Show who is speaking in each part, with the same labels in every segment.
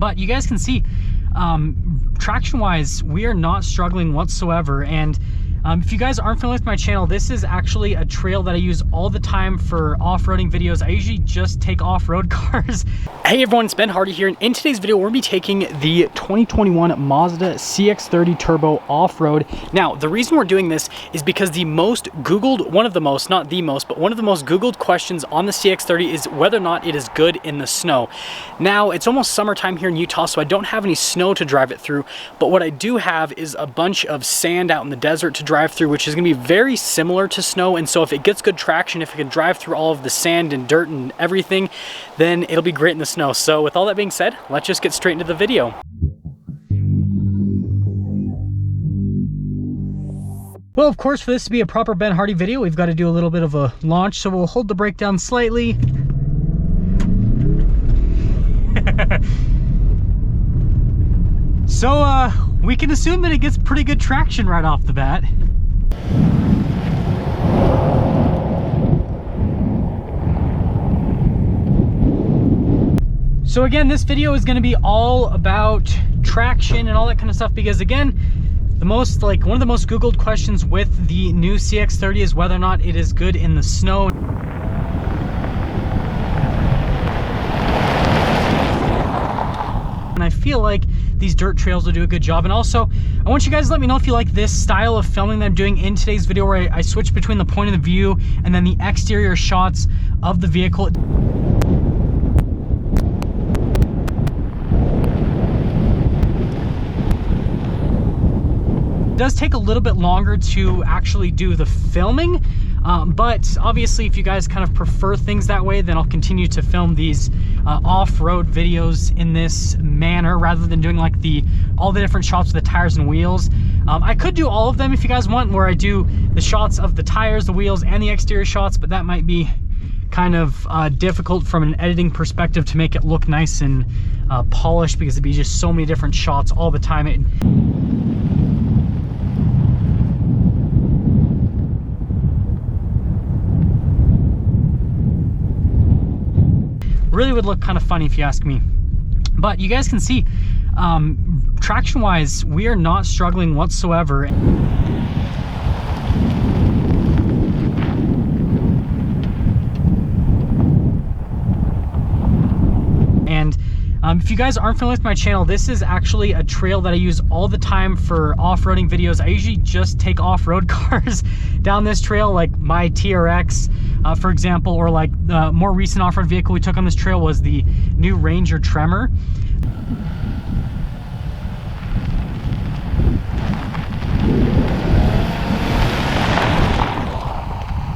Speaker 1: But you guys can see, traction wise, we are not struggling whatsoever. And if you guys aren't familiar with my channel, this is actually a trail that I use all the time for off-roading videos. I usually just take off-road cars. Hey everyone, it's Ben Hardy here, and in today's video we're going to be taking the 2021 Mazda CX-30 Turbo off-road. Now, the reason we're doing this is because the most Googled, one of the most, not the most, but one of the most Googled questions on the CX-30 is whether or not it is good in the snow. Now, it's almost summertime here in Utah, so I don't have any snow to drive it through, but what I do have is a bunch of sand out in the desert to drive through, which is going to be very similar to snow. And so if it gets good traction, if it can drive through all of the sand and dirt and everything, then it'll be great in the snow. So with all that being said, let's just get straight into the video. Well, of course, for this to be a proper Ben Hardy video, we've got to do a little bit of a launch, so we'll hold the brake down slightly. So we can assume that it gets pretty good traction right off the bat. So again, this video is going to be all about traction and all that kind of stuff, because again, one of the most Googled questions with the new CX-30 is whether or not it is good in the snow. And I feel like these dirt trails will do a good job. And also, I want you guys to let me know if you like this style of filming that I'm doing in today's video, where I switch between the point of the view and then the exterior shots of the vehicle. It does take a little bit longer to actually do the filming, but obviously if you guys kind of prefer things that way, then I'll continue to film these off-road videos in this manner rather than doing like all the different shots of the tires and wheels. I could do all of them if you guys want, where I do the shots of the tires, the wheels, and the exterior shots, but that might be kind of difficult from an editing perspective to make it look nice and polished, because it'd be just so many different shots all the time. Really would look kind of funny if you ask me. But you guys can see, traction wise, we are not struggling whatsoever. And if you guys aren't familiar with my channel, this is actually a trail that I use all the time for off-roading videos. I usually just take off-road cars down this trail, like my TRX, for example, or like the more recent off-road vehicle we took on this trail was the new Ranger Tremor.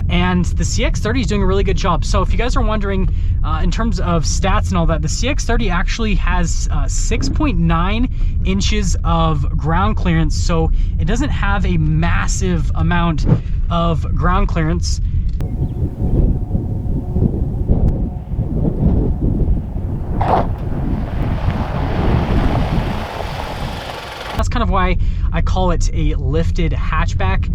Speaker 1: And the CX-30 is doing a really good job. So if you guys are wondering, in terms of stats and all that, the CX-30 actually has 6.9 inches of ground clearance. So it doesn't have a massive amount of ground clearance. That's kind of why I call it a lifted hatchback,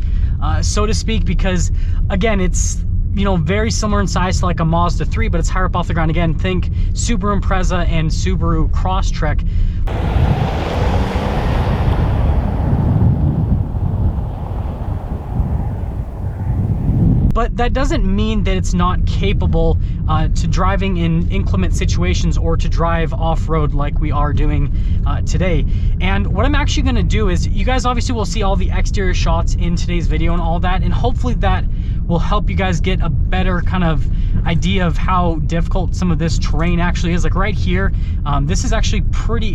Speaker 1: so to speak, because again, it's, you know, very similar in size to like a Mazda 3, but it's higher up off the ground. Again, think Subaru Impreza and Subaru Crosstrek. But that doesn't mean that it's not capable to driving in inclement situations or to drive off-road like we are doing today. And what I'm actually going to do is, you guys obviously will see all the exterior shots in today's video and all that, and hopefully that will help you guys get a better kind of idea of how difficult some of this terrain actually is. Like right here, this is actually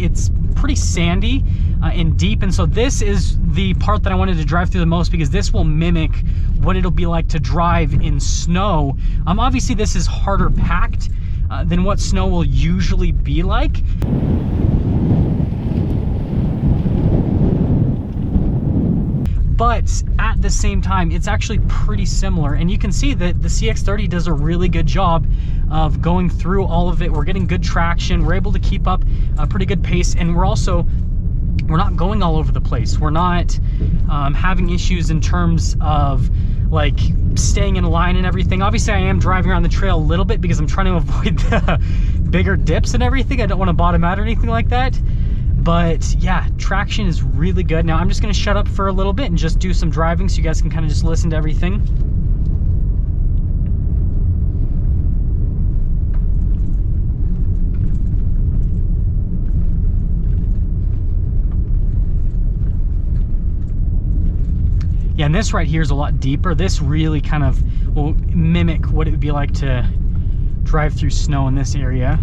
Speaker 1: it's pretty sandy and deep, and so this is the part that I wanted to drive through the most, because this will mimic what it'll be like to drive in snow. Obviously this is harder packed than what snow will usually be like. But at the same time, it's actually pretty similar, and you can see that the CX-30 does a really good job of going through all of it. We're getting good traction, we're able to keep up a pretty good pace, and we're not going all over the place. We're not having issues in terms of like staying in line and everything. Obviously I am driving around the trail a little bit because I'm trying to avoid the bigger dips and everything. I don't want to bottom out or anything like that. But yeah, traction is really good. Now I'm just going to shut up for a little bit and just do some driving so you guys can kind of just listen to everything. Yeah, and this right here is a lot deeper. This really kind of will mimic what it would be like to drive through snow in this area.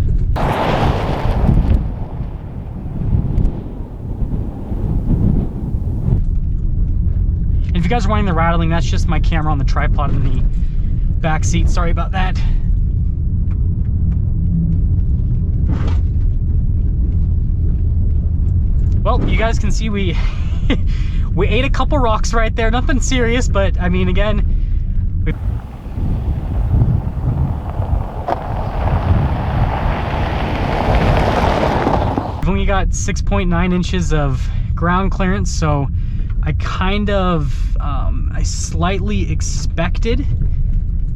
Speaker 1: And if you guys are wanting the rattling, that's just my camera on the tripod in the back seat. Sorry about that. Well, you guys can see we we ate a couple rocks right there. Nothing serious, but I mean, again, we've only got 6.9 inches of ground clearance, so I kind of, I slightly expected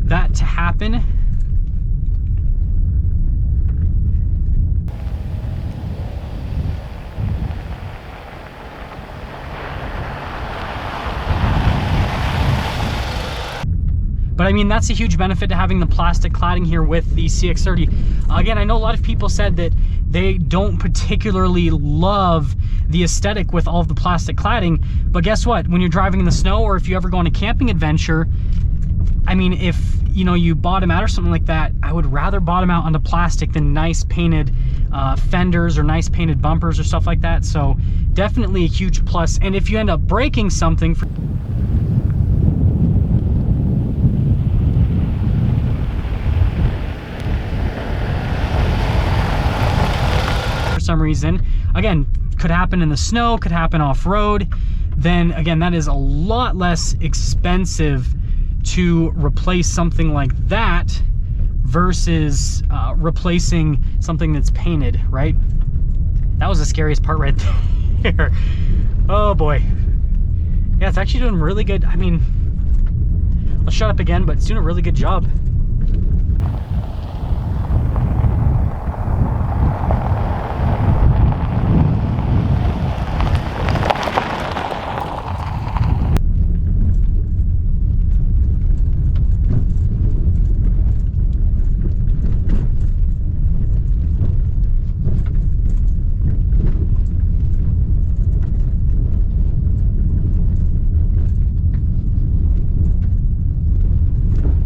Speaker 1: that to happen. But I mean, that's a huge benefit to having the plastic cladding here with the CX-30. Again, I know a lot of people said that they don't particularly love the aesthetic with all of the plastic cladding, but guess what? When you're driving in the snow, or if you ever go on a camping adventure, I mean, if you know, you bottom out or something like that, I would rather bottom out onto plastic than nice painted fenders or nice painted bumpers or stuff like that. So definitely a huge plus. And if you end up breaking something for some reason, again, could happen in the snow, could happen off-road, then again, that is a lot less expensive to replace something like that versus replacing something that's painted, right? That was the scariest part right there. Oh boy. Yeah, it's actually doing really good. I mean, I'll shut up again, but it's doing a really good job.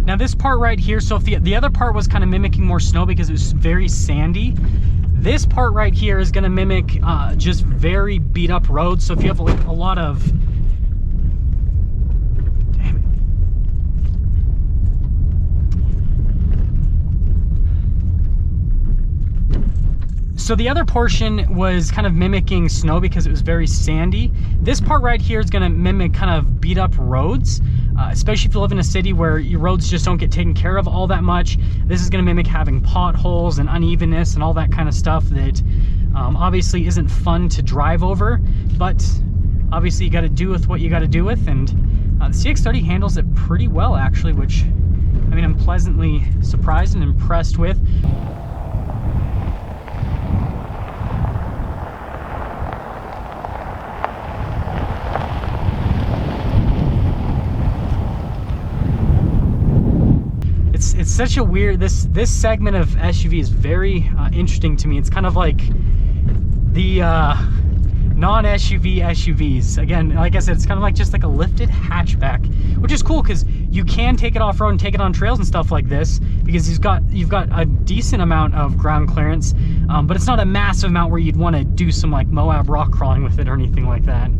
Speaker 1: Now this part right here, so if the other part was kind of mimicking more snow because it was very sandy, this part right here is going to mimic just very beat up roads. So if you have like a lot of, damn it. So the other portion was kind of mimicking snow because it was very sandy. This part right here is going to mimic kind of beat up roads. Especially if you live in a city where your roads just don't get taken care of all that much. This is going to mimic having potholes and unevenness and all that kind of stuff that obviously isn't fun to drive over, but obviously you got to do with what you got to do with, and the CX-30 handles it pretty well actually, which I mean, I'm pleasantly surprised and impressed with. It's such a weird, this segment of SUV is very interesting to me. It's kind of like the non-SUV SUVs. Again, like I said, it's kind of like just like a lifted hatchback, which is cool because you can take it off-road and take it on trails and stuff like this because you've got a decent amount of ground clearance, but it's not a massive amount where you'd want to do some like Moab rock crawling with it or anything like that.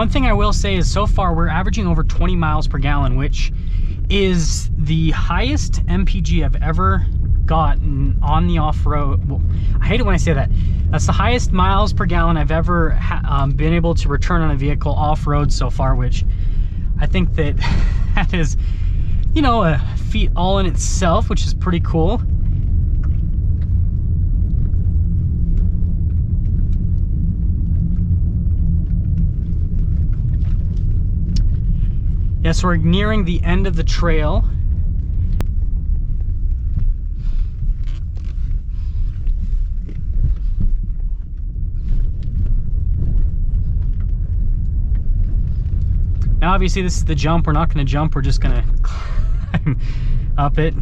Speaker 1: One thing I will say is so far we're averaging over 20 miles per gallon, which is the highest MPG I've ever gotten on the off-road. Well, I hate it when I say that. That's the highest miles per gallon I've ever been able to return on a vehicle off-road so far, which I think that that is, you know, a feat all in itself, which is pretty cool. Yeah, so we're nearing the end of the trail. Now obviously this is the jump. We're not going to jump, we're just going to climb up it.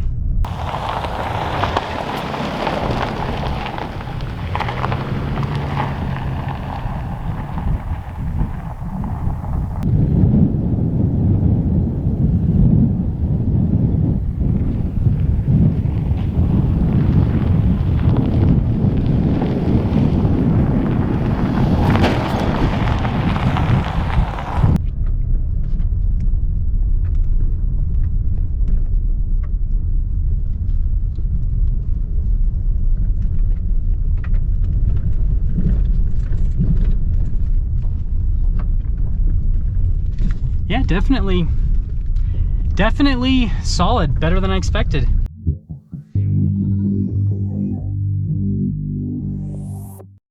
Speaker 1: Yeah, definitely solid, better than I expected.